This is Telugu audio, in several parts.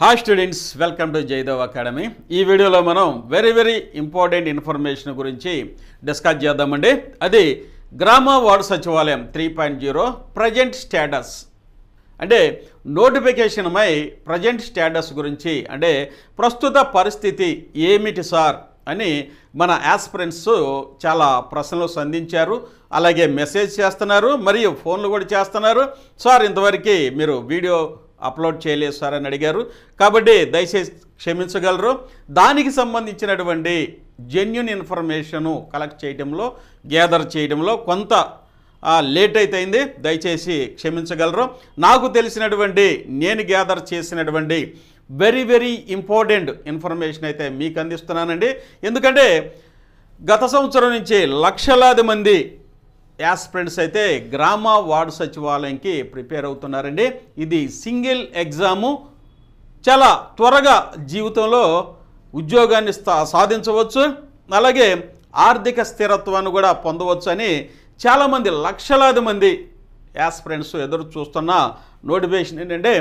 Hi students, welcome to Jaidev academy. ఈ వీడియోలో మనం వెరీ ఇంపార్టెంట్ ఇన్ఫర్మేషన్ గురించి డిస్కస్ చేద్దామండి. అది గ్రామ వార్డు సచివాలయం 3.0 ప్రజెంట్ స్టేటస్. అంటే నోటిఫికేషన్పై ప్రజెంట్ స్టేటస్ గురించి, అంటే ప్రస్తుత పరిస్థితి ఏమిటి సార్ అని మన యాస్పిరెంట్స్ చాలా ప్రశ్నలు సంధించారు. అలాగే మెసేజ్ చేస్తున్నారు, మరియు ఫోన్లు కూడా చేస్తున్నారు. సార్ ఇంతవరకు మీరు వీడియో అప్లోడ్ చేయలేదు సార్ అని అడిగారు. కాబట్టి దయచేసి క్షమించగలరు. దానికి సంబంధించినటువంటి జెన్యూన్ ఇన్ఫర్మేషను కలెక్ట్ చేయడంలో, గ్యాదర్ చేయడంలో కొంత లేట్ అయిపోయింది. దయచేసి క్షమించగలరు. నాకు తెలిసినటువంటి, నేను గ్యాదర్ చేసినటువంటి వెరీ ఇంపార్టెంట్ ఇన్ఫర్మేషన్ అయితే మీకు అందిస్తున్నానండి. ఎందుకంటే గత సంవత్సరం నుంచి లక్షలాది మంది యాస్పిరెంట్స్ అయితే గ్రామ వార్డు సచివాలయంకి ప్రిపేర్ అవుతున్నారండి. ఇది సింగిల్ ఎగ్జాము. చాలా త్వరగా జీవితంలో ఉద్యోగాన్ని సాధించవచ్చు, అలాగే ఆర్థిక స్థిరత్వాన్ని కూడా పొందవచ్చు అని చాలామంది, లక్షలాది మంది యాస్పిరెంట్స్ ఎదురు చూస్తున్న నోటిఫికేషన్ ఏంటంటే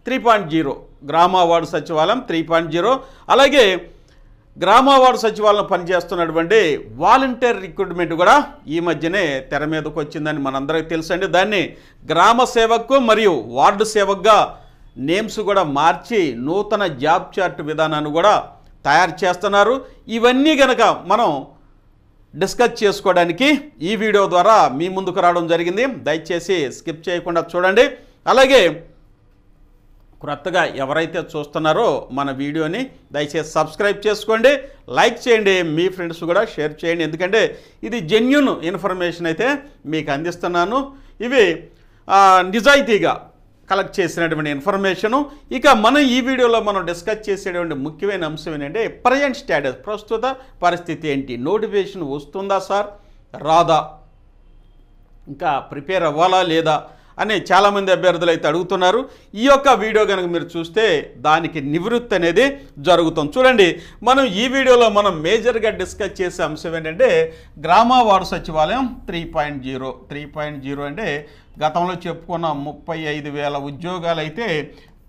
3.0 గ్రామ వార్డు సచివాలయం 3.0. అలాగే గ్రామ వార్డు సచివాలయం పనిచేస్తున్నటువంటి వాలంటీర్ రిక్రూట్మెంట్ కూడా ఈ మధ్యనే తెర మీదకు వచ్చిందని మనందరికీ తెలుసండి. దాన్ని గ్రామ సేవకు మరియు వార్డు సేవకుగా నేమ్స్ కూడా మార్చి నూతన జాబ్ చార్ట్ విధానాన్ని కూడా తయారు చేస్తున్నారు. ఇవన్నీ గనక మనం డిస్కస్ చేసుకోవడానికి ఈ వీడియో ద్వారా మీ ముందుకు రావడం జరిగింది. దయచేసి స్కిప్ చేయకుండా చూడండి. అలాగే కొత్తగా ఎవరైతే చూస్తున్నారో మన వీడియోని దయచేసి సబ్స్క్రైబ్ చేసుకోండి, లైక్ చేయండి, మీ ఫ్రెండ్స్ కూడా షేర్ చేయండి. ఎందుకంటే ఇది జెన్యూన్ ఇన్ఫర్మేషన్ అయితే మీకు అందిస్తున్నాను. ఇవి నిజాయితీగా కలెక్ట్ చేసినటువంటి ఇన్ఫర్మేషను. ఇక మనం ఈ వీడియోలో మనం డిస్కస్ చేసేటువంటి ముఖ్యమైన అంశం ఏంటంటే ప్రజెంట్ స్టేటస్, ప్రస్తుత పరిస్థితి ఏంటి, నోటిఫికేషన్ వస్తుందా సార్, రాదా, ఇంకా ప్రిపేర్ అవ్వాలా లేదా అని చాలామంది అభ్యర్థులు అయితే అడుగుతున్నారు. ఈ యొక్క వీడియో కనుక మీరు చూస్తే దానికి నివృత్తి అనేది జరుగుతుంది. చూడండి, మనం ఈ వీడియోలో మనం మేజర్గా డిస్కస్ చేసే అంశం ఏంటంటే గ్రామ వార్డు సచివాలయం 3.0 అంటే గతంలో చెప్పుకున్న 35,000 ఉద్యోగాలు అయితే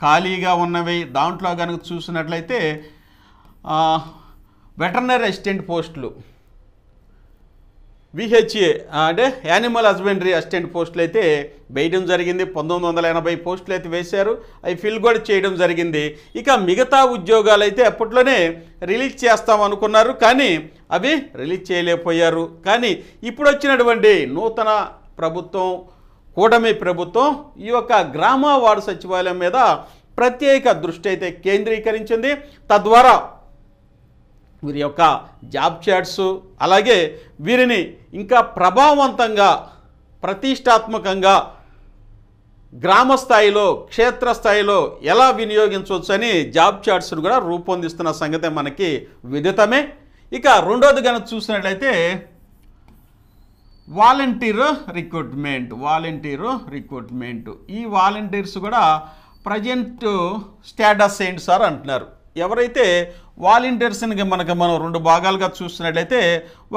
ఖాళీగా ఉన్నవి. దాంట్లో కనుక చూసినట్లయితే వెటర్నరీ అసిస్టెంట్ పోస్టులు, విహెచ్ఏ అంటే యానిమల్ హస్బెండరీ అసిస్టెంట్ పోస్టులు అయితే వేయడం జరిగింది. 1980 పోస్టులు అయితే వేశారు. అవి ఫిల్ కూడా చేయడం జరిగింది. ఇక మిగతా ఉద్యోగాలు అయితే అప్పట్లోనే రిలీజ్ చేస్తాం అనుకున్నారు, కానీ అవి రిలీజ్ చేయలేకపోయారు. కానీ ఇప్పుడు వచ్చినటువంటి నూతన ప్రభుత్వం, కూటమి ప్రభుత్వం ఈ యొక్క గ్రామ వార్డు సచివాలయం మీద ప్రత్యేక దృష్టి అయితే కేంద్రీకరించింది. తద్వారా వీరి యొక్క జాబ్ చార్ట్స్, అలాగే వీరిని ఇంకా ప్రభావవంతంగా, ప్రతిష్టాత్మకంగా గ్రామ స్థాయిలో, క్షేత్రస్థాయిలో ఎలా వినియోగించవచ్చు అని జాబ్ చార్ట్స్ను కూడా రూపొందిస్తున్న సంగతి మనకి విదితమే. ఇక రెండోది కనుక చూసినట్లయితే వాలంటీర్ రిక్రూట్మెంట్. ఈ వాలంటీర్స్ కూడా ప్రజెంట్ స్టేటస్ ఏంటి సార్ అంటున్నారు. ఎవరైతే వాలంటీర్స్ని మనం రెండు భాగాలుగా చూస్తున్నట్లయితే,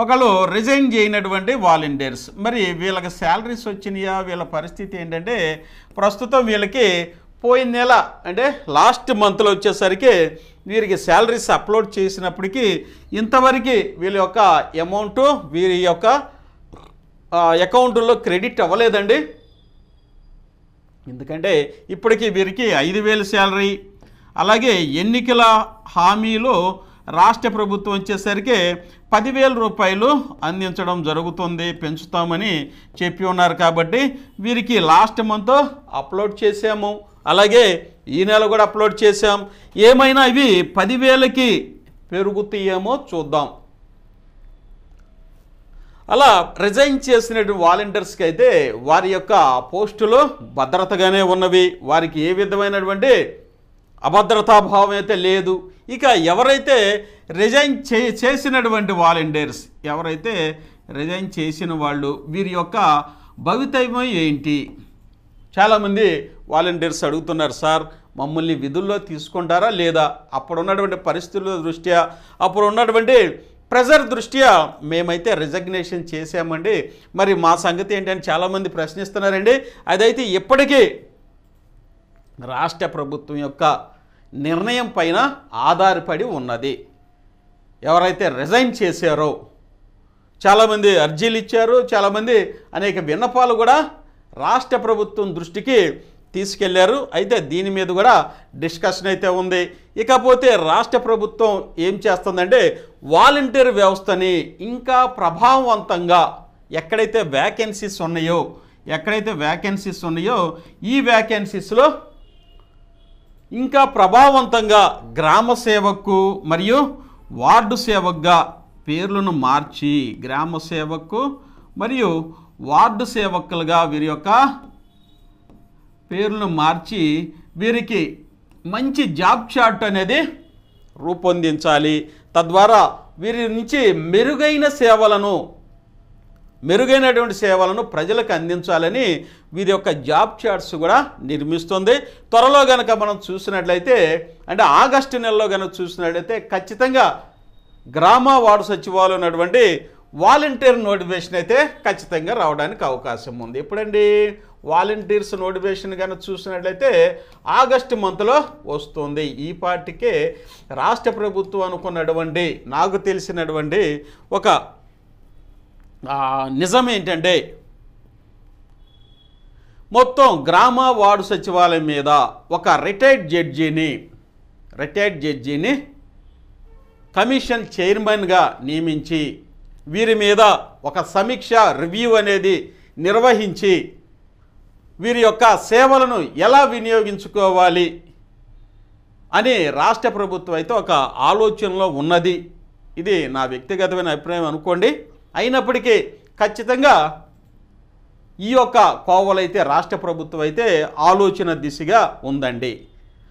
ఒకళ్ళు రిజైన్ చేయనటువంటి వాలంటీర్స్, మరి వీళ్ళకి శాలరీస్ వచ్చినాయా, వీళ్ళ పరిస్థితి ఏంటంటే ప్రస్తుతం వీళ్ళకి పోయిన నెల అంటే లాస్ట్ మంత్లో వచ్చేసరికి వీరికి శాలరీస్ అప్లోడ్ చేసినప్పటికీ ఇంతవరకు వీళ్ళ యొక్క అమౌంట్ వీరి యొక్క అకౌంట్లో క్రెడిట్ అవ్వలేదండి. ఎందుకంటే ఇప్పటికీ వీరికి 5,000 శాలరీ, అలాగే ఎన్నికల హామీలో రాష్ట్ర ప్రభుత్వం వచ్చేసరికి 10,000 రూపాయలు అందించడం జరుగుతుంది, పెంచుతామని చెప్పి ఉన్నారు. కాబట్టి వీరికి లాస్ట్ మంత్ అప్లోడ్ చేసాము, అలాగే ఈ నెల కూడా అప్లోడ్ చేసాం. ఏమైనా ఇవి 10,000కి పెరుగుతాయేమో చూద్దాం. అలా రిజైన్ చేసినటువంటి వాలంటీర్స్కి అయితే వారి యొక్క పోస్టులు భద్రతగానే ఉన్నవి, వారికి ఏ విధమైనటువంటి అభద్రతాభావం అయితే లేదు. ఇక ఎవరైతే రిజైన్ చేసినటువంటి వాలంటీర్స్, ఎవరైతే రిజైన్ చేసిన వాళ్ళు, వీరి యొక్క భవితవ్యం ఏంటి? చాలామంది వాలంటీర్స్ అడుగుతున్నారు, సార్ మమ్మల్ని విధుల్లో తీసుకుంటారా లేదా, అప్పుడున్నటువంటి పరిస్థితుల దృష్ట్యా, అప్పుడు ఉన్నటువంటి ప్రెజర్ దృష్ట్యా మేమైతే రిజగ్నేషన్ చేసామండి, మరి మా సంగతి ఏంటని చాలామంది ప్రశ్నిస్తున్నారండి. అదైతే ఇప్పటికీ రాష్ట్ర ప్రభుత్వం యొక్క నిర్ణయం పైన ఆధారపడి ఉన్నది. ఎవరైతే రిజైన్ చేశారో చాలామంది అర్జీలు ఇచ్చారు, చాలామంది అనేక విన్నపాలు కూడా రాష్ట్ర ప్రభుత్వం దృష్టికి తీసుకెళ్లారు. అయితే దీని మీద కూడా డిస్కషన్ అయితే ఉంది. ఇకపోతే రాష్ట్ర ప్రభుత్వం ఏం చేస్తుందంటే వాలంటీర్ వ్యవస్థని ఇంకా ప్రభావవంతంగా ఎక్కడైతే వ్యాకెన్సీస్ ఉన్నాయో ఈ వ్యాకెన్సీస్లో ఇంకా ప్రభావవంతంగా గ్రామ సేవకు మరియు వార్డు సేవకుగా పేర్లను మార్చి గ్రామ సేవకు మరియు వార్డు సేవకులుగా వీరి యొక్క పేర్లను మార్చి వీరికి మంచి జాబ్ చార్ట్ అనేది రూపొందించాలి. తద్వారా వీరి నుంచి మెరుగైనటువంటి సేవలను ప్రజలకు అందించాలని వీరి యొక్క జాబ్ చార్ట్స్ కూడా నిర్మిస్తుంది. త్వరలో కనుక మనం చూసినట్లయితే అంటే ఆగస్టు నెలలో కనుక చూసినట్లయితే ఖచ్చితంగా గ్రామ వార్డు సచివాలయం ఉన్నటువంటి వాలంటీర్ నోటిఫికేషన్ అయితే ఖచ్చితంగా రావడానికి అవకాశం ఉంది. ఎప్పుడండి వాలంటీర్స్ నోటిఫికేషన్ కనుక చూసినట్లయితే ఆగస్టు మంత్లో వస్తుంది. ఈ పార్టీకే రాష్ట్ర ప్రభుత్వం అనుకున్నటువంటి నాకు తెలిసినటువంటి ఒక నిజం ఏంటంటే మొత్తం గ్రామ వార్డు సచివాలయం మీద ఒక రిటైర్డ్ జడ్జిని కమిషన్ చైర్మన్గా నియమించి వీరి మీద ఒక సమీక్ష రివ్యూ అనేది నిర్వహించి వీరి యొక్క సేవలను ఎలా వినియోగించుకోవాలి అని రాష్ట్ర ప్రభుత్వం అయితే ఒక ఆలోచనలో ఉన్నది. ఇది నా వ్యక్తిగతమైన అభిప్రాయం అనుకోండి. అయినప్పటికీ ఖచ్చితంగా ఈ యొక్క కోవలైతే రాష్ట్ర ప్రభుత్వం అయితే ఆలోచన దిశగా ఉందండి.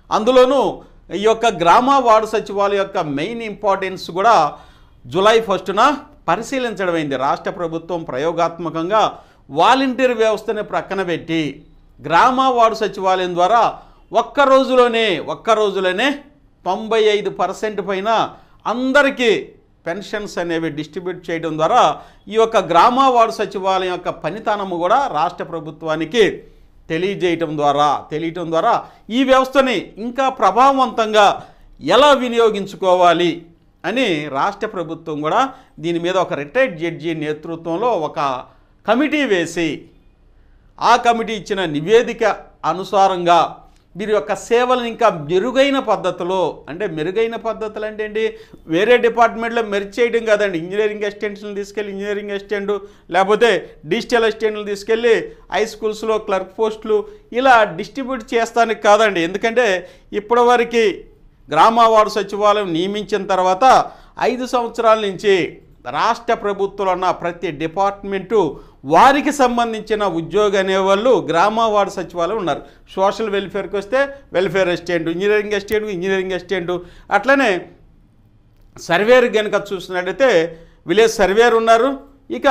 అందులోనూ ఈ యొక్క గ్రామ వార్డు సచివాలయం యొక్క మెయిన్ ఇంపార్టెన్స్ కూడా జూలై 1న పరిశీలించడమైంది. రాష్ట్ర ప్రభుత్వం ప్రయోగాత్మకంగా వాలంటీర్ వ్యవస్థని ప్రక్కన పెట్టి గ్రామ వార్డు సచివాలయం ద్వారా ఒక్క రోజులోనే 95% పైన అందరికీ పెన్షన్స్ అనేవి డిస్ట్రిబ్యూట్ చేయడం ద్వారా ఈ యొక్క గ్రామ వార్డు సచివాలయం యొక్క పనితనము కూడా రాష్ట్ర ప్రభుత్వానికి తెలియటం ద్వారా ఈ వ్యవస్థని ఇంకా ప్రభావవంతంగా ఎలా వినియోగించుకోవాలి అని రాష్ట్ర ప్రభుత్వం కూడా దీని మీద ఒక రిటైర్డ్ జడ్జి నేతృత్వంలో ఒక కమిటీ వేసి ఆ కమిటీ ఇచ్చిన నివేదిక అనుసారంగా వీరి యొక్క సేవలను ఇంకా మెరుగైన పద్ధతులు అంటే ఏంటి, వేరే డిపార్ట్మెంట్లో మెర్జ్ చేయడం కాదండి. ఇంజనీరింగ్ అసిస్టెంట్స్ని తీసుకెళ్ళి ఇంజనీరింగ్ అసిస్టెంట్, లేకపోతే డిజిటల్ అసిస్టెంట్లు తీసుకెళ్ళి హై స్కూల్స్లో క్లర్క్ పోస్టులు ఇలా డిస్ట్రిబ్యూట్ చేస్తానికి కాదండి. ఎందుకంటే ఇప్పటివరకు గ్రామ వార్డు సచివాలయం నియమించిన తర్వాత 5 సంవత్సరాల నుంచి రాష్ట్ర ప్రభుత్వంలో ఉన్న ప్రతి డిపార్ట్మెంటు వారికి సంబంధించిన ఉద్యోగం అనేవాళ్ళు గ్రామ వార్డు సచివాలయం ఉన్నారు. సోషల్ వెల్ఫేర్కి వస్తే వెల్ఫేర్ అసిస్టెంట్, ఇంజనీరింగ్ అసిస్టెంట్, అట్లనే సర్వేర్ కనుక చూసినట్టయితే విలేజ్ సర్వేర్ ఉన్నారు. ఇక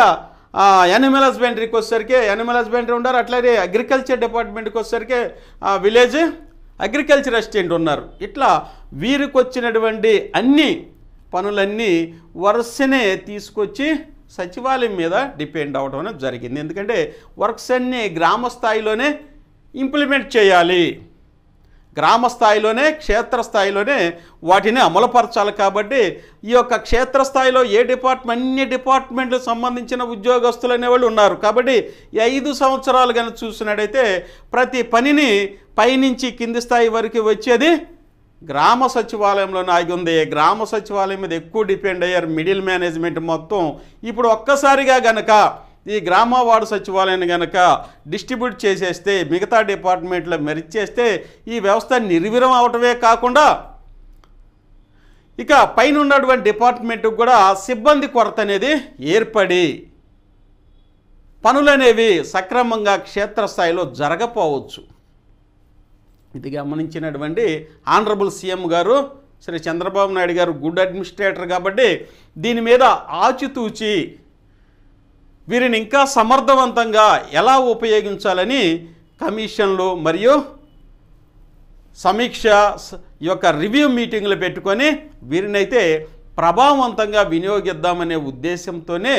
యానిమల్ హస్బెండరీకి వచ్చేసరికి యానిమల్ హస్బెండరీ ఉన్నారు. అట్లనే అగ్రికల్చర్ డిపార్ట్మెంట్కి వచ్చేసరికి విలేజ్ అగ్రికల్చర్ అసిస్టెంట్ ఉన్నారు. ఇట్లా వీరికి వచ్చినటువంటి అన్ని పనులన్నీ వరుసనే తీసుకొచ్చి సచివాలయం మీద డిపెండ్ అవ్వడం అనేది జరిగింది. ఎందుకంటే వర్క్స్ అన్నీ గ్రామ స్థాయిలోనే ఇంప్లిమెంట్ చేయాలి, గ్రామ స్థాయిలోనే క్షేత్రస్థాయిలోనే వాటిని అమలుపరచాలి. కాబట్టి ఈ యొక్క క్షేత్రస్థాయిలో అన్ని డిపార్ట్మెంట్లకు సంబంధించిన ఉద్యోగస్తులు అనేవాళ్ళు ఉన్నారు. కాబట్టి ఈ 5 సంవత్సరాలు కనుక చూసినట్టయితే ప్రతి పనిని పైనుంచి కింది స్థాయి వరకు వచ్చేది గ్రామ సచివాలయంలోనే ఆగి ఉంది. గ్రామ సచివాలయం మీద ఎక్కువ డిపెండ్ అయ్యారు మిడిల్ మేనేజ్మెంట్ మొత్తం. ఇప్పుడు ఒక్కసారిగా గనక ఈ గ్రామ వార్డు సచివాలయాన్ని గనక డిస్ట్రిబ్యూట్ చేసేస్తే, మిగతా డిపార్ట్మెంట్లో మెర్జ్ చేస్తే ఈ వ్యవస్థ నిర్వీర్యం అవటమే కాకుండా ఇక పైన ఉన్నటువంటి డిపార్ట్మెంట్కి కూడా సిబ్బంది కొరత అనేది ఏర్పడి పనులనేవి సక్రమంగా క్షేత్రస్థాయిలో జరగపోవచ్చు. ఇది గమనించినటువంటి ఆనరబుల్ సీఎం గారు శ్రీ చంద్రబాబు నాయుడు గారు గుడ్ అడ్మినిస్ట్రేటర్ కాబట్టి దీని మీద ఆచితూచి వీరిని ఇంకా సమర్థవంతంగా ఎలా ఉపయోగించాలని కమిషన్లు మరియు సమీక్ష యొక్క రివ్యూ మీటింగ్లు పెట్టుకొని వీరినైతే ప్రభావవంతంగా వినియోగిద్దామనే ఉద్దేశంతోనే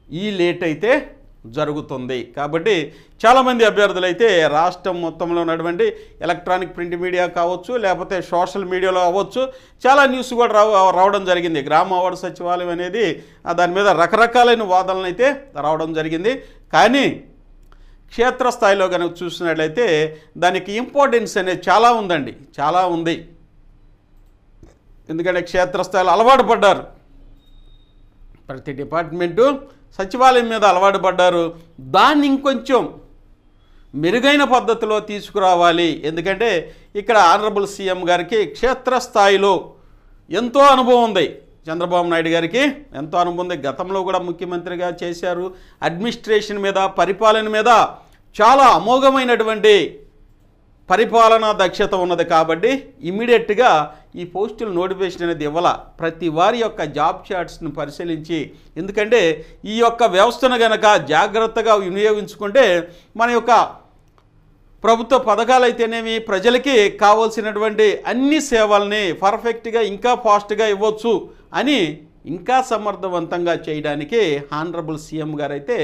ఈ లేట్ అయితే జరుగుతుంది. కాబట్టి చాలామంది అభ్యర్థులు అయితే రాష్ట్రం మొత్తంలో ఉన్నటువంటి ఎలక్ట్రానిక్ ప్రింట్ మీడియా కావచ్చు, లేకపోతే సోషల్ మీడియాలో అవ్వచ్చు, చాలా న్యూస్ కూడా రావడం జరిగింది. గ్రామ వార్డు సచివాలయం అనేది దాని మీద రకరకాలైన వాదనలు అయితే రావడం జరిగింది. కానీ క్షేత్రస్థాయిలో కనుక చూసినట్లయితే దానికి ఇంపార్టెన్స్ అనేది చాలా ఉందండి, చాలా ఉంది. ఎందుకంటే క్షేత్రస్థాయిలో అలవాటు పడ్డారు, ప్రతి డిపార్ట్మెంటు సచివాలయం మీద అలవాటు పడ్డారు. దాన్ని ఇంకొంచెం మెరుగైన పద్ధతిలో తీసుకురావాలి. ఎందుకంటే ఇక్కడ ఆనరబుల్ సీఎం గారికి క్షేత్రస్థాయిలో ఎంతో అనుభవం ఉంది. చంద్రబాబు నాయుడు గారికి ఎంతో అనుభవం ఉంది. గతంలో కూడా ముఖ్యమంత్రిగా చేశారు. అడ్మినిస్ట్రేషన్ మీద, పరిపాలన మీద చాలా అమోఘమైనటువంటి పరిపాలనా దక్షత ఉన్నది. కాబట్టి ఇమీడియట్గా ఈ పోస్టుల నోటిఫికేషన్ అనేది ఇవ్వాల. ప్రతి వారి యొక్క జాబ్ చార్ట్స్ను పరిశీలించి, ఎందుకంటే ఈ యొక్క వ్యవస్థను గనక జాగ్రత్తగా వినియోగించుకుంటే మన యొక్క ప్రభుత్వ పథకాలు అయితేనేమి, ప్రజలకి కావాల్సినటువంటి అన్ని సేవల్ని పర్ఫెక్ట్గా ఇంకా ఫాస్ట్గా ఇవ్వచ్చు అని ఇంకా సమర్థవంతంగా చేయడానికి ఆనరబుల్ సీఎం గారు అయితే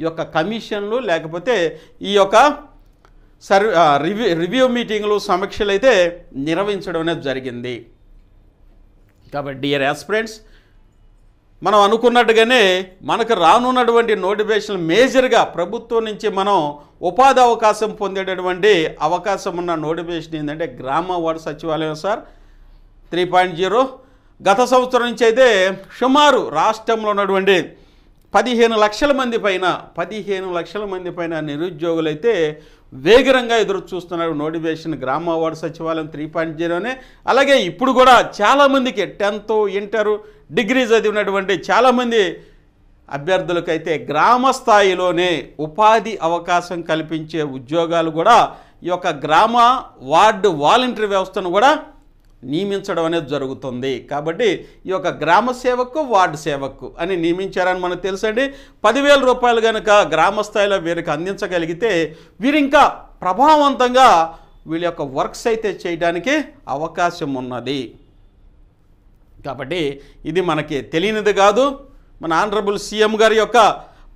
ఈ యొక్క కమిషన్లు లేకపోతే ఈ యొక్క రివ్యూ మీటింగ్లు, సమీక్షలు అయితే నిర్వహించడం అనేది జరిగింది. కాబట్టి డియర్ యాస్పిరెంట్స్, మనం అనుకున్నట్టుగానే మనకు రానున్నటువంటి నోటిఫికేషన్ మేజర్గా ప్రభుత్వం నుంచి మనం ఉపాధి అవకాశం పొందేటటువంటి అవకాశం ఉన్న నోటిఫికేషన్ ఏంటంటే గ్రామ వార్డు సచివాలయం సార్ 3.0. గత సంవత్సరం నుంచి అయితే సుమారు రాష్ట్రంలో ఉన్నటువంటి 15 లక్షల మంది పైన నిరుద్యోగులైతే వేగంగా ఎదురు చూస్తున్నారు నోటిఫికేషన్ గ్రామ వార్డు సచివాలయం 3.0నే. అలాగే ఇప్పుడు కూడా చాలామందికి 10th, ఇంటర్, డిగ్రీ చదివినటువంటి చాలామంది అభ్యర్థులకైతే గ్రామ స్థాయిలోనే ఉపాధి అవకాశం కల్పించే ఉద్యోగాలు కూడా ఈ యొక్క గ్రామ వార్డు వాలంటరీ వ్యవస్థను కూడా నియమించడం అనేది జరుగుతుంది. కాబట్టి ఈ యొక్క గ్రామ సేవకు, వార్డు సేవకు అని నియమించారని మనకు తెలుసండి. 10,000 రూపాయలు కనుక గ్రామ స్థాయిలో వీరికి అందించగలిగితే వీరు ఇంకా ప్రభావవంతంగా వీళ్ళ యొక్క వర్క్స్ అయితే చేయడానికి అవకాశం ఉన్నది. కాబట్టి ఇది మనకి తెలియనిది కాదు. మన ఆనరబుల్ సీఎం గారి యొక్క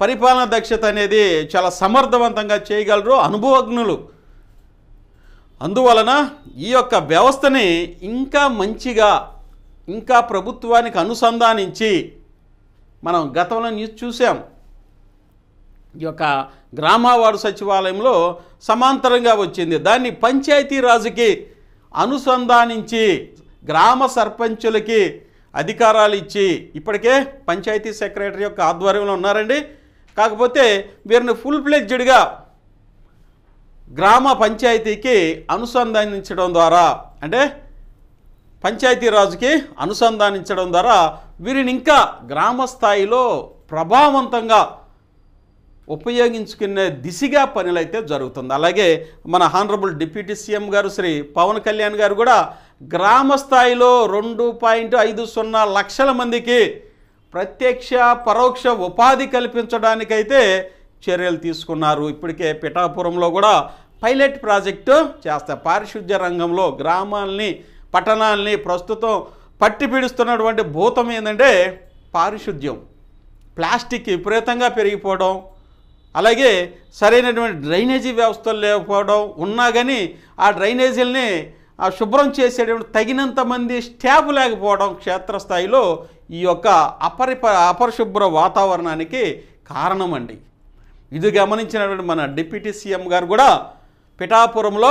పరిపాలనా దక్షత అనేది చాలా సమర్థవంతంగా చేయగలరు, అనుభవజ్ఞులు. అందువలన ఈ యొక్క వ్యవస్థని ఇంకా మంచిగా, ఇంకా ప్రభుత్వానికి అనుసంధానించి, మనం గతంలో న్యూస్ చూసాం, ఈ యొక్క గ్రామ వార్డు సచివాలయంలో సమాంతరంగా వచ్చింది. దాన్ని పంచాయతీరాజుకి అనుసంధానించి గ్రామ సర్పంచులకి అధికారాలు ఇచ్చి, ఇప్పటికే పంచాయతీ సెక్రటరీ యొక్క ఆధ్వర్యంలో ఉన్నారండి. కాకపోతే వీరిని ఫుల్ ఫ్లెడ్జ్డ్గా గ్రామ పంచాయతీకి అనుసంధానించడం ద్వారా, అంటే పంచాయతీరాజుకి అనుసంధానించడం ద్వారా వీరిని ఇంకా గ్రామ స్థాయిలో ప్రభావవంతంగా ఉపయోగించుకునే దిశగా పనులైతే జరుగుతుంది. అలాగే మన హానరబుల్ డిప్యూటీ సీఎం గారు శ్రీ పవన్ కళ్యాణ్ గారు కూడా గ్రామ స్థాయిలో 2.50 లక్షల మందికి ప్రత్యక్ష పరోక్ష ఉపాధి కల్పించడానికైతే చర్యలు తీసుకున్నారు. ఇప్పటికే పిఠాపురంలో కూడా పైలట్ ప్రాజెక్టు చేస్తారు. పారిశుద్ధ్య రంగంలో గ్రామాలని, పట్టణాలని ప్రస్తుతం పట్టి పీడిస్తున్నటువంటి భూతం ఏంటంటే పారిశుద్ధ్యం. ప్లాస్టిక్ విపరీతంగా పెరిగిపోవడం, అలాగే సరైనటువంటి డ్రైనేజీ వ్యవస్థలు లేకపోవడం, ఉన్నా కానీ ఆ డ్రైనేజీలని శుభ్రం చేసేటువంటి తగినంత మంది స్టాఫ్ లేకపోవడం క్షేత్రస్థాయిలో ఈ యొక్క అపరిశుభ్ర వాతావరణానికి కారణమండి. ఇది గమనించినటువంటి మన డిప్యూటీ సీఎం గారు కూడా పిఠాపురంలో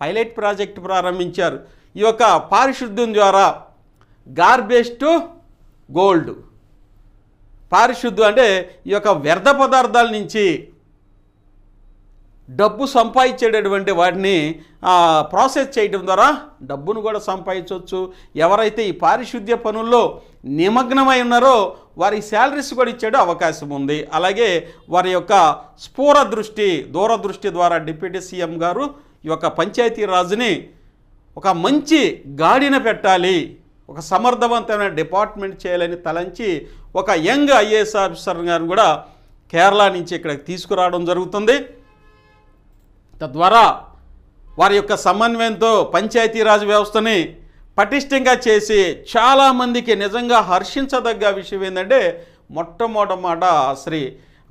పైలట్ ప్రాజెక్టు ప్రారంభించారు. ఈ యొక్క పారిశుద్ధ్యం ద్వారా గార్బేజ్ టు గోల్డ్, పారిశుద్ధ్యం అంటే ఈ యొక్క వ్యర్థ పదార్థాల నుంచి డబ్బు సంపాదించేటటువంటి వాటిని ప్రాసెస్ చేయడం ద్వారా డబ్బును కూడా సంపాదించవచ్చు. ఎవరైతే ఈ పారిశుద్ధ్య పనుల్లో నిమగ్నమై ఉన్నారో వారి శాలరీస్ కూడా ఇచ్చే అవకాశం ఉంది. అలాగే వారి యొక్క దూరదృష్టి ద్వారా డిప్యూటీ సీఎం గారు ఈ యొక్క పంచాయతీరాజ్ని ఒక మంచి గాడిన పెట్టాలి, ఒక సమర్థవంతమైన డిపార్ట్మెంట్ చేయాలని తలంచి ఒక యంగ్ ఐఏఎస్ ఆఫీసర్ గారిని కూడా కేరళ నుంచి ఇక్కడికి తీసుకురావడం జరుగుతుంది. తద్వారా వారి యొక్క సమన్వయంతో పంచాయతీరాజ్ వ్యవస్థని పటిష్టంగా చేసి చాలామందికి నిజంగా హర్షించదగ్గ విషయం ఏంటంటే మొట్టమొదటి మాట శ్రీ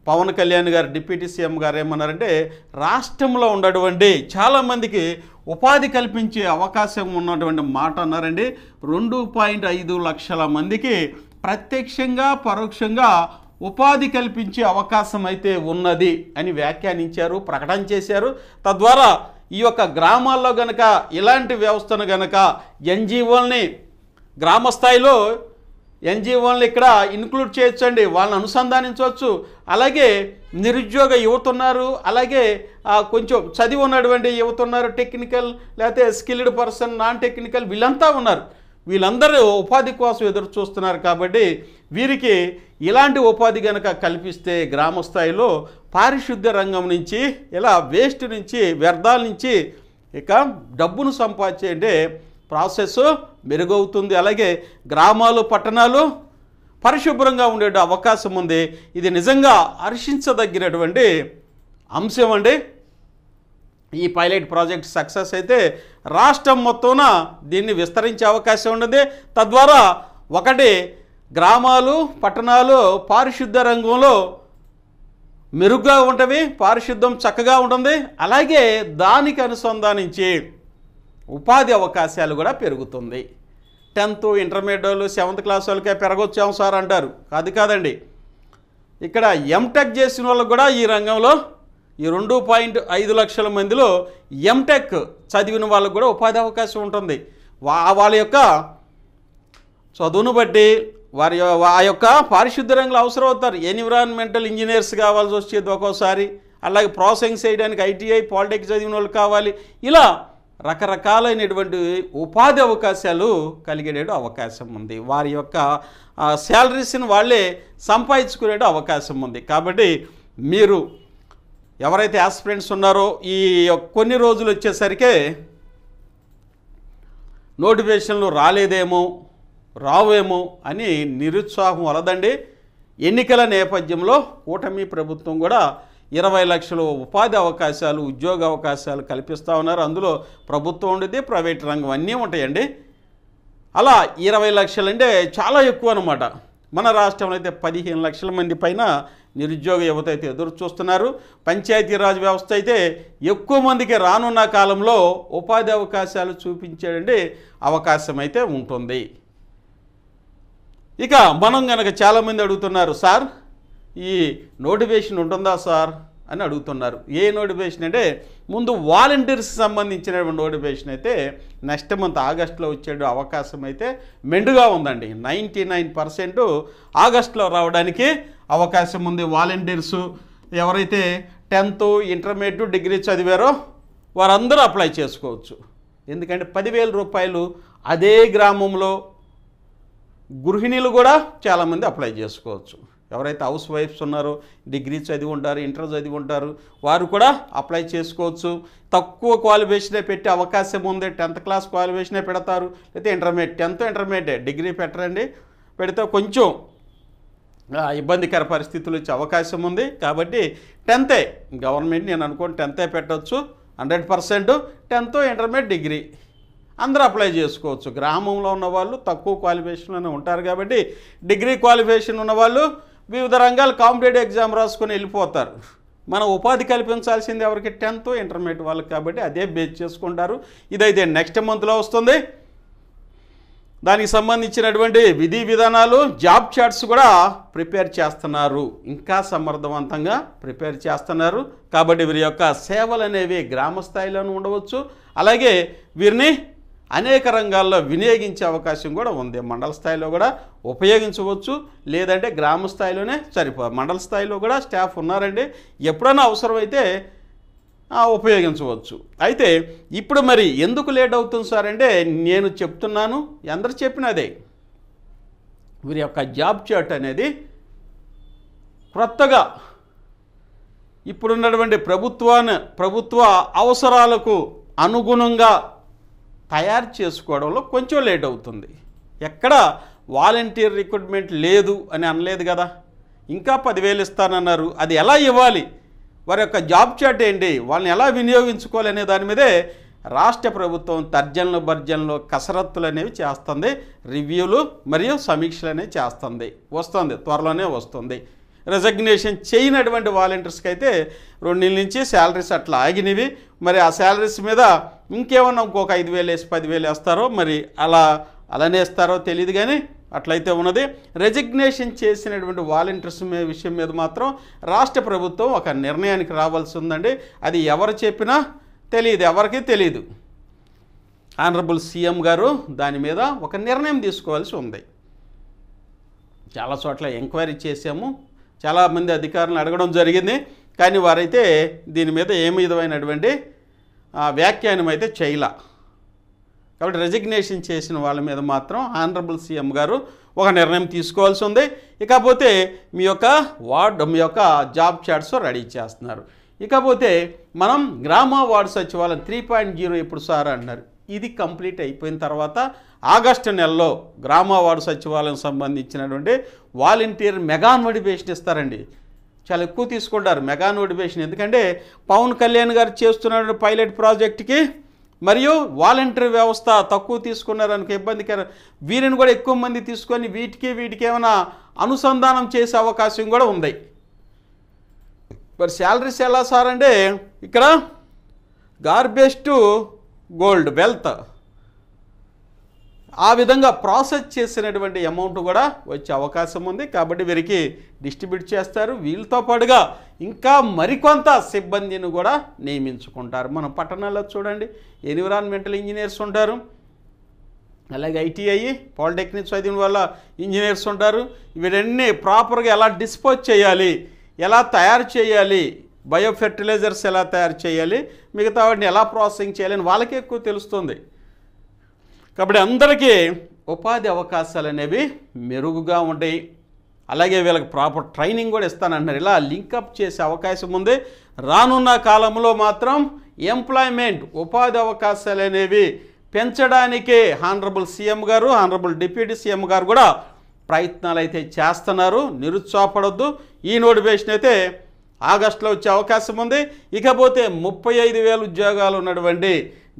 పవన్ కళ్యాణ్ గారు డిప్యూటీ సీఎం గారు ఏమన్నారంటే రాష్ట్రంలో ఉన్నటువంటి చాలామందికి ఉపాధి కల్పించే అవకాశం ఉన్నటువంటి మాట అన్నారండి. 2.5 లక్షల మందికి ప్రత్యక్షంగా పరోక్షంగా ఉపాధి కల్పించే అవకాశం అయితే ఉన్నది అని వ్యాఖ్యానించారు, ప్రకటన చేశారు. తద్వారా ఈ యొక్క గ్రామాల్లో గనక ఇలాంటి వ్యవస్థను గనక ఎన్జిఓల్ని గ్రామ స్థాయిలో ఎన్జిఓల్ని ఇక్కడ ఇన్క్లూడ్ చేయొచ్చండి, వాళ్ళని అనుసంధానించవచ్చు. అలాగే నిరుద్యోగ యువత ఉన్నారు, అలాగే కొంచెం చదివి ఉన్నటువంటి యువత ఉన్నారు, టెక్నికల్ లేకపోతే స్కిల్డ్ పర్సన్, నాన్ టెక్నికల్ వీళ్ళంతా ఉన్నారు. వీళ్ళందరూ ఉపాధి కోసం ఎదురు చూస్తున్నారు. కాబట్టి వీరికి ఇలాంటి ఉపాధి కనుక కల్పిస్తే గ్రామ స్థాయిలో పారిశుద్ధ్య రంగం నుంచి ఇలా వేస్ట్ నుంచి వ్యర్థాల నుంచి ఇక డబ్బును సంపాదించే ప్రాసెస్ మెరుగవుతుంది. అలాగే గ్రామాలు పట్టణాలు పరిశుభ్రంగా ఉండే అవకాశం ఉంది. ఇది నిజంగా హర్షించదగినటువంటి అంశం అండి. ఈ పైలట్ ప్రాజెక్ట్ సక్సెస్ అయితే రాష్ట్రం మొత్తాన దీన్ని విస్తరించే అవకాశం ఉన్నది. తద్వారా ఒకటి గ్రామాలు పట్టణాలు పారిశుద్ధ్య రంగంలో మెరుగ్గా ఉంటవి, పారిశుద్ధ్యం చక్కగా ఉంటుంది. అలాగే దానికి అనుసంధానించి ఉపాధి అవకాశాలు కూడా పెరుగుతుంది. 10th ఇంటర్మీడియట్ వాళ్ళు 7th క్లాస్ వాళ్ళకే పెరగొచ్చాం సార్ అంటారు. కాదండి, ఇక్కడ ఎంటెక్ చేసిన వాళ్ళకు కూడా ఈ రంగంలో ఈ 2.5 లక్షల మందిలో ఎంటెక్ చదివిన వాళ్ళకు కూడా ఉపాధి అవకాశం ఉంటుంది. వాళ్ళ యొక్క చదువును బట్టి వారి ఆ యొక్క పారిశుద్ధ్య రంగంలో అవసరం అవుతారు. ఎన్విరాన్మెంటల్ ఇంజనీర్స్ కావాల్సి వచ్చేది ఒక్కోసారి, అలాగే ప్రాసెసింగ్ చేయడానికి ఐటీఐ పాలిటెక్ చదివిన వాళ్ళు కావాలి. ఇలా రకరకాలైనటువంటి ఉపాధి అవకాశాలు కలిగే అవకాశం ఉంది. వారి యొక్క శాలరీస్ని వాళ్ళే సంపాదించుకునే అవకాశం ఉంది. కాబట్టి మీరు ఎవరైతే ఆస్పిరెంట్స్ ఉన్నారో ఈ కొన్ని రోజులు వచ్చేసరికి నోటిఫికేషన్లు రావేమో అని నిరుత్సాహం వలదండి. ఎన్నికల నేపథ్యంలో కూటమి ప్రభుత్వం కూడా 20 లక్షల ఉపాధి అవకాశాలు, ఉద్యోగ అవకాశాలు కల్పిస్తూ ఉన్నారు. అందులో ప్రభుత్వం ఉండేది, ప్రైవేట్ రంగం అన్నీ ఉంటాయండి. అలా 20 లక్షలు అంటే చాలా ఎక్కువ అనమాట. మన రాష్ట్రంలో అయితే 15 లక్షల మంది పైన నిరుద్యోగ యువత అయితే ఎదురు చూస్తున్నారు. పంచాయతీరాజ్ వ్యవస్థ అయితే ఎక్కువ మందికి రానున్న కాలంలో ఉపాధి అవకాశాలు చూపించేయండి అవకాశం అయితే ఉంటుంది. ఇక మనం కనుక చాలామంది అడుగుతున్నారు, సార్ ఈ నోటిఫికేషన్ ఉంటుందా సార్ అని అడుగుతున్నారు. ఏ నోటిఫికేషన్ అంటే ముందు వాలంటీర్స్కి సంబంధించినటువంటి నోటిఫికేషన్ అయితే నెక్స్ట్ మంత్ ఆగస్టులో వచ్చే అవకాశం అయితే మెండుగా ఉందండి. 99% ఆగస్టులో రావడానికి అవకాశం ఉంది. వాలంటీర్సు ఎవరైతే 10th ఇంటర్మీడియట్ డిగ్రీ చదివారో వారందరూ అప్లై చేసుకోవచ్చు. ఎందుకంటే 10,000 రూపాయలు అదే గ్రామంలో గృహిణీలు కూడా చాలామంది అప్లై చేసుకోవచ్చు. ఎవరైతే హౌస్ వైఫ్స్ ఉన్నారో, డిగ్రీ చదివి ఉంటారు, ఇంటర్ చదివి ఉంటారు, వారు కూడా అప్లై చేసుకోవచ్చు. తక్కువ క్వాలిఫికేషనే పెట్టే అవకాశం ఉంది. 10th క్లాస్ క్వాలిఫికేషనే పెడతారు, లేకపోతే ఇంటర్మీడియట్. 10th ఇంటర్మీడియట్ డిగ్రీ పెట్టరండి, పెడితే కొంచెం ఇబ్బందికర పరిస్థితులు వచ్చే అవకాశం ఉంది. కాబట్టి 10th గవర్నమెంట్ నేను అనుకోండి 10th పెట్టవచ్చు 100%. 10th ఇంటర్మీడియట్ డిగ్రీ అందరూ అప్లై చేసుకోవచ్చు. గ్రామంలో ఉన్నవాళ్ళు తక్కువ క్వాలిఫికేషన్లోనే ఉంటారు. కాబట్టి డిగ్రీ క్వాలిఫికేషన్ ఉన్నవాళ్ళు వివిధ రంగాలు కాంపిటేటివ్ ఎగ్జామ్ రాసుకొని వెళ్ళిపోతారు. మనం ఉపాధి కల్పించాల్సింది ఎవరికి? 10th ఇంటర్మీడియట్ వాళ్ళకి. కాబట్టి అదే బేస్ చేసుకుంటారు. ఇదైతే నెక్స్ట్ మంత్లో వస్తుంది. దానికి సంబంధించినటువంటి విధి విధానాలు, జాబ్ చార్ట్స్ కూడా ప్రిపేర్ చేస్తున్నారు. ఇంకా సమర్థవంతంగా ప్రిపేర్ చేస్తున్నారు. కాబట్టి వీరి యొక్క సేవలు అనేవి గ్రామ స్థాయిలోనూ ఉండవచ్చు. అలాగే వీరిని అనేక రంగాల్లో వినియోగించే అవకాశం కూడా ఉంది. మండల స్థాయిలో కూడా ఉపయోగించవచ్చు, లేదంటే గ్రామ స్థాయిలోనే మండల స్థాయిలో కూడా స్టాఫ్ ఉన్నారండి. ఎప్పుడైనా అవసరమైతే ఉపయోగించవచ్చు. అయితే ఇప్పుడు మరి ఎందుకు లేట్ అవుతుంది సార్ అంటే నేను చెప్తున్నాను, అందరు చెప్పినదే. వీరి యొక్క జాబ్ చార్ట్ అనేది కొత్తగా ఇప్పుడున్నటువంటి ప్రభుత్వ అవసరాలకు అనుగుణంగా తయారు చేసుకోవడంలో కొంచెం లేట్ అవుతుంది. ఎక్కడ వాలంటీర్ రిక్రూట్మెంట్ లేదు అని అనలేదు కదా, ఇంకా 10,000 ఇస్తానన్నారు. అది ఎలా ఇవ్వాలి, వారి యొక్క జాబ్ చార్ట్ ఏంటి, వాళ్ళని ఎలా వినియోగించుకోవాలి అనే దాని మీదే రాష్ట్ర ప్రభుత్వం తర్జనలు భర్జనలు కసరత్తులు అనేవి చేస్తుంది. రివ్యూలు మరియు సమీక్షలు అనేవి చేస్తుంది. త్వరలోనే వస్తుంది. రెసిగ్నేషన్ చేయనటువంటి వాలంటీర్స్కి అయితే 2 నెలల నుంచి శాలరీస్ అట్లా ఆగినవి. మరి ఆ శాలరీస్ మీద ఇంకేమన్నా ఇంకొక 5,000 వేసి 10,000 వేస్తారో మరి అలానే ఇస్తారో తెలియదు, కానీ అట్లయితే ఉన్నది. రెసిగ్నేషన్ చేసినటువంటి వాలంటీర్స్ విషయం మీద మాత్రం రాష్ట్ర ప్రభుత్వం ఒక నిర్ణయానికి రావాల్సి ఉందండి. అది ఎవరు చెప్పినా తెలియదు, ఎవరికీ తెలియదు. ఆనరబుల్ సీఎం గారు దాని మీద ఒక నిర్ణయం తీసుకోవాల్సి ఉంది. చాలా చోట్ల ఎంక్వైరీ చేశాము, చాలామంది అధికారులను అడగడం జరిగింది, కానీ వారైతే దీని మీద ఏమి విధమైనటువంటి వ్యాఖ్యానం అయితే చేయలా. కాబట్టి రెసిగ్నేషన్ చేసిన వాళ్ళ మీద మాత్రం ఆనరబుల్ సీఎం గారు ఒక నిర్ణయం తీసుకోవాల్సి ఉంది. ఇకపోతే మీ యొక్క జాబ్ చార్ట్స్ రెడీ చేస్తున్నారు. ఇకపోతే మనం గ్రామ వార్డు సచివాలయం 3.0 ఎప్పుడు సార్ అన్నారు. ఇది కంప్లీట్ అయిపోయిన తర్వాత ఆగస్టు నెలలో గ్రామ వార్డు సచివాలయం సంబంధించినటువంటి వాలంటీర్ మెగా నోటిఫికేషన్ ఇస్తారండి. చాలా ఎక్కువ తీసుకుంటారు మెగా నోటిఫికేషన్, ఎందుకంటే పవన్ కళ్యాణ్ గారు చేస్తున్న పైలట్ ప్రాజెక్టుకి మరియు వాలంటీర్ వ్యవస్థ తక్కువ తీసుకున్నారనుకో ఇబ్బందికర, వీరిని కూడా ఎక్కువ మంది తీసుకొని వీటికి ఏమైనా అనుసంధానం చేసే అవకాశం కూడా ఉంది. మరి శాలరీస్ ఎలా సార్ అంటే ఇక్కడ గార్బేజ్ టు గోల్డ్ వెల్త్ ఆ విధంగా ప్రాసెస్ చేసినటువంటి అమౌంట్ కూడా వచ్చే అవకాశం ఉంది. కాబట్టి వీరికి డిస్ట్రిబ్యూట్ చేస్తారు. వీళ్ళతో పాటుగా ఇంకా మరికొంత సిబ్బందిని కూడా నియమించుకుంటారు. మన పట్టణాల్లో చూడండి, ఎన్విరాన్మెంటల్ ఇంజనీర్స్ ఉంటారు, అలాగే ఐటీఐ పాలిటెక్నిక్ చదివిన వాళ్ళ ఇంజనీర్స్ ఉంటారు. వీరన్నీ ప్రాపర్గా ఎలా డిస్పోజ్ చేయాలి, ఎలా తయారు చేయాలి, బయో ఫెర్టిలైజర్స్ ఎలా తయారు చేయాలి, మిగతా వాటిని ఎలా ప్రాసెసింగ్ చేయాలని వాళ్ళకే ఎక్కువ తెలుస్తుంది. కాబట్టి అందరికీ ఉపాధి అవకాశాలు అనేవి మెరుగుగా ఉంటాయి. అలాగే వీళ్ళకి ప్రాపర్ ట్రైనింగ్ కూడా ఇస్తానంటున్నారు. ఇలా లింకప్ చేసే అవకాశం ఉంది. రానున్న కాలంలో మాత్రం ఎంప్లాయ్మెంట్ ఉపాధి అవకాశాలు అనేవి పెంచడానికి ఆనరబుల్ సీఎం గారు, ఆనరబుల్ డిప్యూటీ సీఎం గారు కూడా ప్రయత్నాలు అయితే చేస్తున్నారు. నిరుత్సాహపడొద్దు. ఈ నోటిఫికేషన్ అయితే ఆగస్టులో వచ్చే అవకాశం ఉంది. ఇకపోతే 35,000 ఉద్యోగాలు ఉన్నటువంటి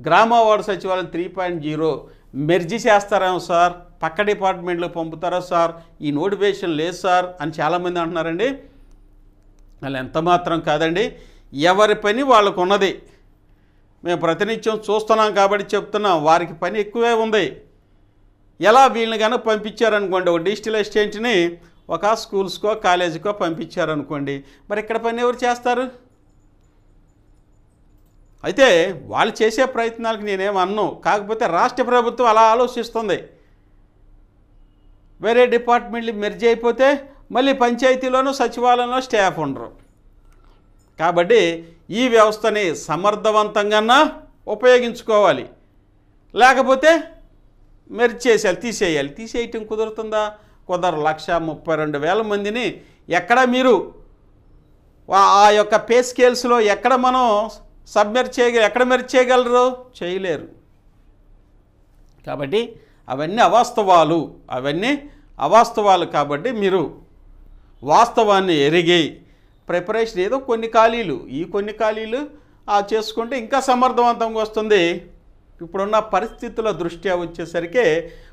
గ్రామ వార్డు సచివాలయం 3.0 మెర్జీ చేస్తారేమో సార్, పక్క డిపార్ట్మెంట్లో పంపుతారా సార్, ఈ నోటిఫికేషన్ లేదు సార్ అని చాలామంది అంటున్నారండి. అలా ఎంత మాత్రం కాదండి, ఎవరి పని వాళ్ళకు ఉన్నది. మేము ప్రతినిత్యం చూస్తున్నాం కాబట్టి చెప్తున్నాం, వారికి పని ఎక్కువే ఉంది. ఎలా వీళ్ళని కనుక పంపించారనుకోండి, ఒక డిజిటల్ అసిస్టెంట్ని ఒక స్కూల్స్కో కాలేజీకో పంపించారనుకోండి, మరి ఇక్కడ పని ఎవరు చేస్తారు? అయితే వాళ్ళు చేసే ప్రయత్నాలకు నేనేమన్ను, కాకపోతే రాష్ట్ర ప్రభుత్వం అలా ఆలోచిస్తుంది. వేరే డిపార్ట్మెంట్లు మెర్జ్ అయిపోతే మళ్ళీ పంచాయతీలోనూ సచివాలయంలో స్టాఫ్ ఉండరు. కాబట్టి ఈ వ్యవస్థని సమర్థవంతంగా ఉపయోగించుకోవాలి, లేకపోతే మెర్జ్ చేసేయాలి, తీసేయటం కుదురుతుందా? కుదరు. 132,000 మందిని ఎక్కడ మీరు ఆ యొక్క పే స్కేల్స్లో ఎక్కడ మనం ఎక్కడ మెర్జ్ చేయగలరు? చేయలేరు. కాబట్టి అవన్నీ అవాస్తవాలు. కాబట్టి మీరు వాస్తవాన్ని ఎరిగి ప్రిపరేషన్ ఏదో కొన్ని ఖాళీలు చేసుకుంటే ఇంకా సమర్థవంతంగా వస్తుంది. ఇప్పుడున్న పరిస్థితుల దృష్ట్యా వచ్చేసరికి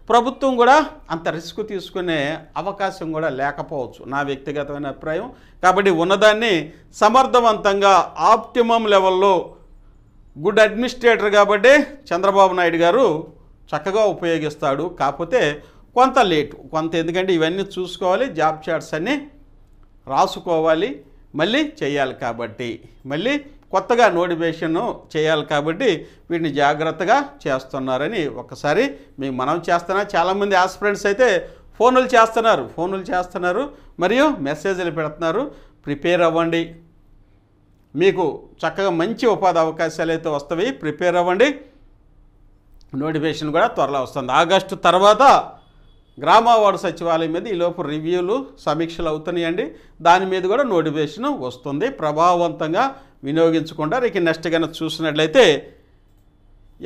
ప్రభుత్వం కూడా అంత రిస్క్ తీసుకునే అవకాశం కూడా లేకపోవచ్చు, నా వ్యక్తిగతమైన అభిప్రాయం. కాబట్టి ఉన్నదాన్ని సమర్థవంతంగా ఆప్టిమం లెవెల్లో గుడ్ అడ్మినిస్ట్రేటర్ కాబట్టి చంద్రబాబు నాయుడు గారు చక్కగా ఉపయోగిస్తాడు. కాకపోతే కొంత లేటు, ఎందుకంటే ఇవన్నీ చూసుకోవాలి, జాబ్ చార్ట్స్ అన్నీ రాసుకోవాలి, మళ్ళీ చేయాలి. కాబట్టి మళ్ళీ కొత్తగా నోటిఫికేషన్ చేయాలి. కాబట్టి వీటిని జాగ్రత్తగా చేస్తున్నారని ఒకసారి మీకు మనం చేస్తున్నా. చాలామంది ఆస్పిరెంట్స్ అయితే ఫోన్లు చేస్తున్నారు మరియు మెసేజ్లు పెడుతున్నారు. ప్రిపేర్ అవ్వండి, మీకు చక్కగా మంచి ఉపాధి అవకాశాలు అయితే వస్తాయి. ప్రిపేర్ అవ్వండి. నోటిఫికేషన్ కూడా త్వరలో వస్తుంది. ఆగస్టు తర్వాత గ్రామ వార్డు సచివాలయం మీద ఈలోపు రివ్యూలు సమీక్షలు అవుతున్నాయండి. దాని మీద కూడా నోటిఫికేషన్ వస్తుంది. ప్రభావవంతంగా వినియోగించుకుంటారు. ఇక నెక్స్ట్ కన్నా చూసినట్లయితే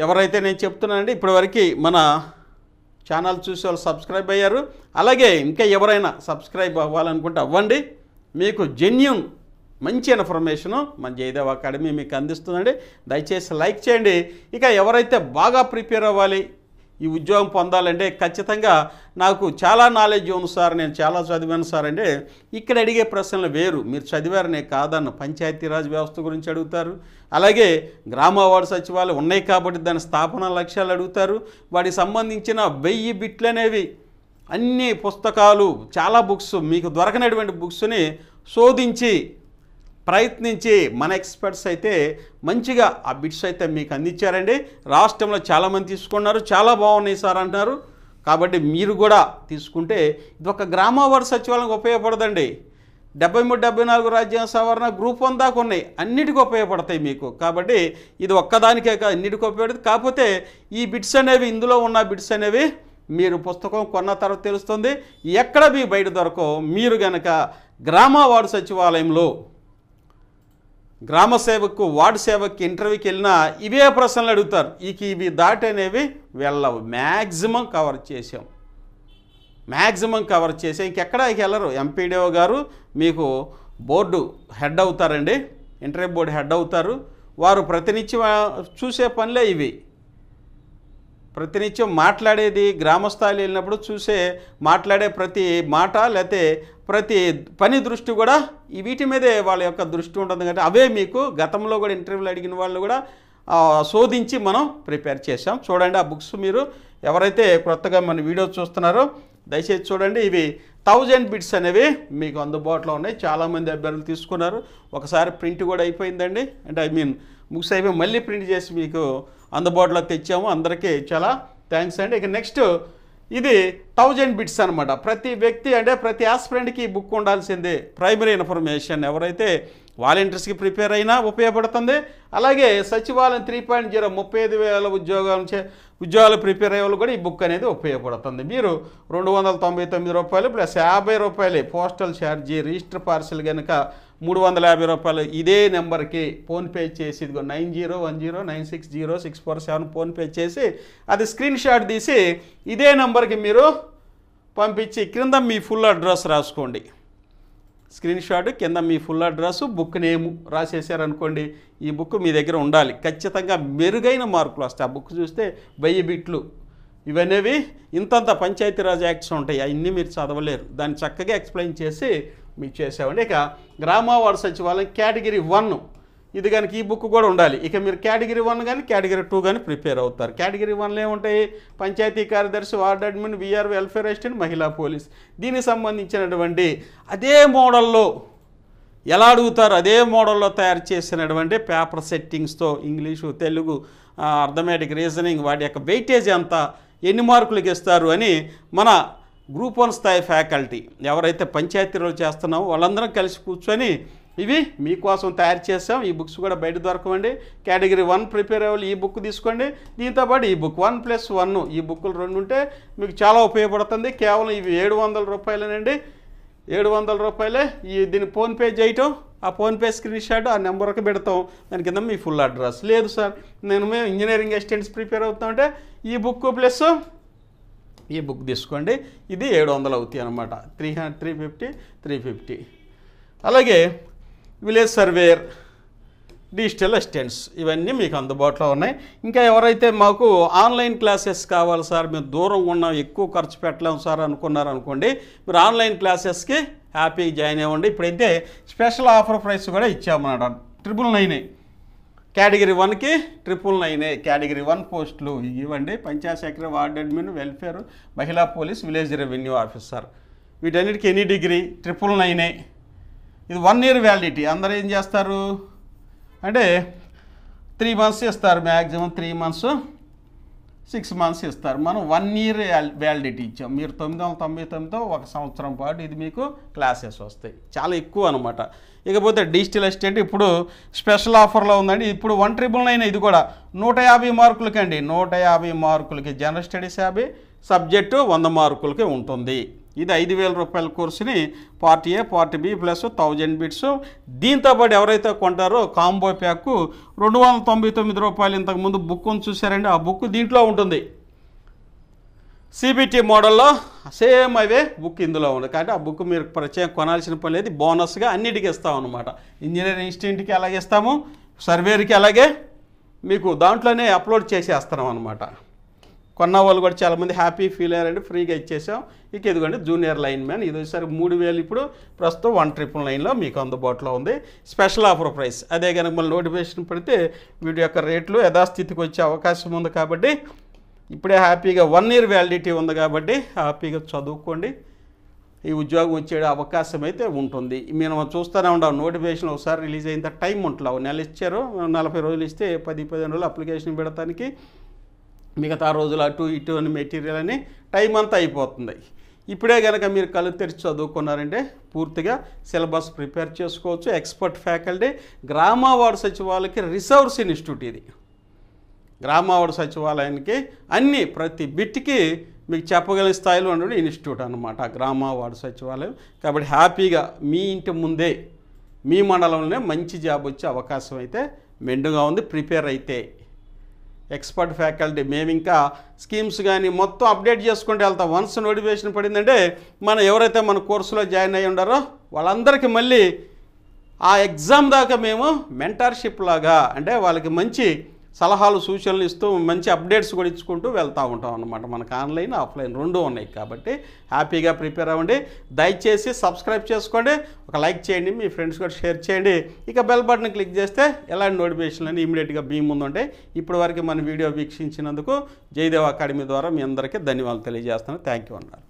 ఎవరైతే నేను చెప్తున్నానండి ఇప్పటివరకు మన ఛానల్ చూసి వాళ్ళు సబ్స్క్రైబ్ అయ్యారు. అలాగే ఇంకా ఎవరైనా సబ్స్క్రైబ్ అవ్వాలనుకుంటే అవ్వండి. మీకు జెన్యూన్ మంచి ఇన్ఫర్మేషను మన జయదేవ్ అకాడమీ మీకు అందిస్తుందండి. దయచేసి లైక్ చేయండి. ఇక ఎవరైతే బాగా ప్రిపేర్ అవ్వాలి, ఈ ఉద్యోగం పొందాలంటే ఖచ్చితంగా నాకు చాలా నాలెడ్జ్ ఉంది సార్, నేను చాలా చదివాను సార్ అంటే ఇక్కడ అడిగే ప్రశ్నలు వేరు. మీరు చదివారనే కాదన్న పంచాయతీరాజ్ వ్యవస్థ గురించి అడుగుతారు. అలాగే గ్రామ వార్డు సచివాలయం ఉన్నాయి కాబట్టి దాని స్థాపన లక్ష్యాలు అడుగుతారు. వాటికి సంబంధించిన 1000 బిట్లు అనేవి అన్ని పుస్తకాలు, చాలా బుక్స్, మీకు దొరకనటువంటి బుక్స్ని శోధించి ప్రయత్నించి మన ఎక్స్పర్ట్స్ అయితే మంచిగా ఆ బిట్స్ అయితే మీకు అందించారండి. రాష్ట్రంలో చాలామంది తీసుకున్నారు, చాలా బాగున్నాయి సార్ అంటున్నారు. కాబట్టి మీరు కూడా తీసుకుంటే ఇది ఒక గ్రామ వార్డు సచివాలయంకి ఉపయోగపడదండి. 73, 74 రాజ్యాంగ సవరణ గ్రూప్ 1 దాకా ఉన్నాయి, అన్నిటికీ ఉపయోగపడతాయి మీకు. కాబట్టి ఇది ఒక్కదానికే కాదు, అన్నిటికీ ఉపయోగపడుతుంది. కాకపోతే ఈ బిట్స్ అనేవి, ఇందులో ఉన్న బిట్స్ అనేవి మీరు పుస్తకం కొన్న తర్వాత తెలుస్తుంది. ఎక్కడ మీ బయట దొరకో మీరు గనక గ్రామ వార్డు సచివాలయంలో గ్రామ సేవకు, వార్డు సేవకు ఇంటర్వ్యూకి వెళ్ళినా ఇవే ప్రశ్నలు అడుగుతారు. ఇవి దాటి అనేవి వెళ్ళవు. మ్యాక్సిమం కవర్ చేసాం. ఇంకెక్కడ వెళ్ళరు. ఎంపీడీఓ గారు మీకు బోర్డు హెడ్ అవుతారండి, ఇంటర్వ్యూ బోర్డు హెడ్ అవుతారు. వారు ప్రతినిత్యం చూసే పనులే ఇవి. ప్రతినిత్యం మాట్లాడేది, గ్రామస్థాయిలో వెళ్ళినప్పుడు మాట్లాడే ప్రతి మాట, లేకపోతే ప్రతి పని దృష్టి కూడా వీటి మీదే వాళ్ళ యొక్క దృష్టి ఉంటుంది. కాబట్టి అవే మీకు గతంలో కూడా ఇంటర్వ్యూలు అడిగిన వాళ్ళు కూడా శోధించి మనం ప్రిపేర్ చేసాం. చూడండి ఆ బుక్స్. మీరు ఎవరైతే కొత్తగా మన వీడియో చూస్తున్నారో దయచేసి చూడండి. ఇవి 1000 బిట్స్ అనేవి మీకు అందుబాటులో ఉన్నాయి. చాలామంది అభ్యర్థులు తీసుకున్నారు. ఒకసారి ప్రింట్ కూడా అయిపోయిందండి. అంటే బుక్స్ అయిపోయి మళ్ళీ ప్రింట్ చేసి మీకు అందుబాటులో తెచ్చాము. అందరికీ చాలా థ్యాంక్స్ అండి. ఇక నెక్స్ట్ ఇది 1000 బిట్స్ అనమాట. ప్రతి వ్యక్తి అంటే ప్రతి ఆస్పిరెంట్కి ఈ బుక్ ఉండాల్సిందే. ప్రైమరీ ఇన్ఫర్మేషన్ ఎవరైతే వాలంటీర్స్కి ప్రిపేర్ అయినా ఉపయోగపడుతుంది. అలాగే సచివాలయం 3.0 35,000 ఉద్యోగాలు ప్రిపేర్ అయ్యే వాళ్ళు కూడా ఈ బుక్ అనేది ఉపయోగపడుతుంది. మీరు ₹299 plus ₹50 postal charge, register parcel కనుక ₹350 ఇదే నెంబర్కి ఫోన్పే చేసి, ఇదిగో 9010960647 ఫోన్పే చేసి అది స్క్రీన్ షాట్ తీసి ఇదే నెంబర్కి మీరు పంపించి కింద మీ ఫుల్ అడ్రస్ రాసుకోండి. స్క్రీన్ షాట్ కింద మీ ఫుల్ అడ్రస్, బుక్ నేము రాసేసారనుకోండి. ఈ బుక్ మీ దగ్గర ఉండాలి. ఖచ్చితంగా మెరుగైన మార్కులు వస్తాయి. ఆ బుక్ చూస్తే 1000 బిట్లు ఇవనేవి ఇంతంత పంచాయతీరాజ్ యాక్ట్స్ ఉంటాయి. అవన్నీ మీరు చదవలేరు. దాన్ని చక్కగా ఎక్స్ప్లెయిన్ చేసి మీకు చేసామండి. ఇక గ్రామ వార్డు సచివాలయం కేటగిరీ 1 ఇది కనుక ఈ బుక్ కూడా ఉండాలి. ఇక మీరు కేటగిరీ 1 కానీ కేటగిరీ 2 కానీ ప్రిపేర్ అవుతారు. కేటగిరీ 1లో ఏముంటాయి? పంచాయతీ కార్యదర్శి, ward admin, VR, welfare assistant, మహిళా పోలీస్. దీనికి సంబంధించినటువంటి అదే మోడల్లో ఎలా అడుగుతారు, అదే మోడల్లో తయారు చేసినటువంటి పేపర్ సెట్టింగ్స్తో ఇంగ్లీషు, తెలుగు, అర్థమెటిక్, రీజనింగ్ వాటి యొక్క వెయిటేజ్ ఎంత, ఎన్ని మార్కులకి ఇస్తారు అని మన గ్రూప్ 1 స్థాయి ఫ్యాకల్టీ ఎవరైతే పంచాయతీరాజ్ చేస్తున్నామో వాళ్ళందరం కలిసి కూర్చొని ఇవి మీకోసం తయారు చేసాం. ఈ బుక్స్ కూడా బయట దొరకవండి. కేటగిరీ 1 ప్రిపేర్ అవ్వాలి, ఈ బుక్ తీసుకోండి. దీంతోపాటు ఈ బుక్ 1+1 ఈ బుక్కులు 2 ఉంటే మీకు చాలా ఉపయోగపడుతుంది. కేవలం ఇవి ₹700 ₹700 దీన్ని ఫోన్పే చేయటం, ఆ ఫోన్పే స్క్రీన్ షాట్ ఆ నెంబర్కి పెడతాం. దాని కింద మీ ఫుల్ అడ్రస్. లేదు సార్ మేము ఇంజనీరింగ్ అసిస్టెంట్స్ ప్రిపేర్ అవుతామంటే ఈ బుక్ ప్లస్ ఈ బుక్ తీసుకోండి. ఇది 700 అవుతాయి అనమాట. 350. అలాగే విలేజ్ సర్వేయర్, డిజిటల్ అసిస్టెంట్స్ ఇవన్నీ మీకు అందుబాటులో ఉన్నాయి. ఇంకా ఎవరైతే మాకు ఆన్లైన్ క్లాసెస్ కావాలి సార్, మేము దూరం ఉన్నాం, ఎక్కువ ఖర్చు పెట్టలేము సార్ అనుకున్నారనుకోండి, మీరు ఆన్లైన్ క్లాసెస్కి హ్యాపీగా జాయిన్ అవ్వండి. ఇప్పుడైతే స్పెషల్ ఆఫర్ ప్రైస్ కూడా ఇచ్చామన్నమాట. 999 కేటగిరీ 1కి 999 కేటగిరీ 1 పోస్టులు ఇవ్వండి. Panchayat secretary, ward admin, welfare, మహిళా పోలీస్, విలేజ్ రెవెన్యూ ఆఫీసర్ వీటన్నిటికీ ఎనీ డిగ్రీ 999. ఇది 1 year వ్యాలిడిటీ. అందరూ ఏం చేస్తారు అంటే 3 months ఇస్తారు, మ్యాక్సిమం 3 months 6 months ఇస్తారు. మనం 1 year వ్యాలిడిటీ ఇచ్చాం. మీరు 999తో 1 సంవత్సరం పాటు ఇది మీకు క్లాసెస్ వస్తాయి. చాలా ఎక్కువ అనమాట. ఇకపోతే డిజిటల్ అసిస్టెంట్ ఇప్పుడు స్పెషల్ ఆఫర్లో ఉందండి. ఇప్పుడు 1999 ఇది కూడా 150 మార్కులకి అండి. 150 మార్కులకి జనరల్ స్టడీస్ 50, సబ్జెక్టు 100 మార్కులకి ఉంటుంది. ఇది ₹5,000 కోర్సుని part A, part B plus 1000 bits. దీంతోపాటు ఎవరైతే కొంటారో కాంబో ప్యాక్ ₹299. ఇంతకుముందు బుక్ ఉంది చూసారండి, ఆ బుక్ దీంట్లో ఉంటుంది. సిబిటి మోడల్లో సేమ్ అవే బుక్ ఇందులో ఉంది. కాబట్టి ఆ బుక్ మీరు ప్రత్యేകം కొనాల్సిన పని లేదు. బోనస్గా అన్నిటికీ ఇస్తాం అనమాట. ఇంజనీరింగ్ ఇన్స్టిట్యూట్కి అలాగే ఇస్తాము, సర్వేర్కి అలాగే మీకు దాంట్లోనే అప్లోడ్ చేసేస్తున్నాం అనమాట. కొన్న వాళ్ళు కూడా చాలామంది హ్యాపీ ఫీల్ అయ్యారండి, ఫ్రీగా ఇచ్చేసాం. ఇక ఇదిగోండి జూనియర్ లైన్ మ్యాన్, ఇది వచ్చేసరికి 3000 ఇప్పుడు ప్రస్తుతం 1999లో మీకు అందుబాటులో ఉంది. Special offer price. అదే కనుక మళ్ళీ నోటిఫికేషన్ పడితే వీటి యొక్క రేట్లు యథాస్థితికి వచ్చే అవకాశం ఉంది. కాబట్టి ఇప్పుడే హ్యాపీగా 1 year వ్యాలిడిటీ ఉంది కాబట్టి హ్యాపీగా చదువుకోండి. ఈ ఉద్యోగం వచ్చే అవకాశం అయితే ఉంటుంది. మేము చూస్తూనే ఉంటాం, నోటిఫికేషన్ ఒకసారి రిలీజ్ అయిన టైం ఉంటుంది. నెల ఇచ్చారు, 40 రోజులు ఇస్తే 10-15 రోజులు అప్లికేషన్ పెడతానికి, మిగతా రోజులు అటు ఇటు అని మెటీరియల్ అని టైం అంతా అయిపోతుంది. ఇప్పుడే కనుక మీరు కళ్ళు తెరిచి చదువుకున్నారంటే పూర్తిగా సిలబస్ ప్రిపేర్ చేసుకోవచ్చు. ఎక్స్పర్ట్ ఫ్యాకల్టీ, గ్రామ వార్డు సచివాలయకి రిసోర్స్ ఇన్స్టిట్యూట్ ఇది. గ్రామ వార్డు సచివాలయానికి అన్ని ప్రతి బిట్కి మీకు చెప్పగలిగే స్థాయిలో ఉండే ఇన్స్టిట్యూట్ అనమాట గ్రామ వార్డు సచివాలయం. కాబట్టి హ్యాపీగా మీ ఇంటి ముందే మీ మండలంలోనే మంచి జాబ్ వచ్చే అవకాశం అయితే మెండుగా ఉంది. ప్రిపేర్ అయితే ఎక్స్పర్ట్ ఫ్యాకల్టీ మేము ఇంకా స్కీమ్స్ కానీ మొత్తం అప్డేట్ చేసుకుంటూ వెళ్తాం. వన్స్ నోటిఫికేషన్ పడిందంటే మనం ఎవరైతే మన కోర్సులో జాయిన్ అయ్యి ఉండారో వాళ్ళందరికీ మళ్ళీ ఆ ఎగ్జామ్ దాకా మేము మెంటర్షిప్ లాగా, అంటే వాళ్ళకి మంచి సలహాలు సూచనలు ఇస్తూ మంచి అప్డేట్స్ కూడా ఇచ్చుకుంటూ వెళ్తూ ఉంటాం అన్నమాట. మనకు ఆన్లైన్ ఆఫ్లైన్ రెండూ ఉన్నాయి కాబట్టి హ్యాపీగా ప్రిపేర్ అవ్వండి. దయచేసి సబ్స్క్రైబ్ చేసుకోండి, ఒక లైక్ చేయండి, మీ ఫ్రెండ్స్ కూడా షేర్ చేయండి. ఇక బెల్ బటన్ క్లిక్ చేస్తే ఎలాంటి నోటిఫికేషన్లు అని ఇమీడియట్గా మీ ముందు ఉంటాయి. ఇప్పటివరకు మన వీడియో వీక్షించినందుకు జయదేవ్ అకాడమీ ద్వారా మీ అందరికీ ధన్యవాదాలు తెలియజేస్తాను. థ్యాంక్ యూ అన్నారు.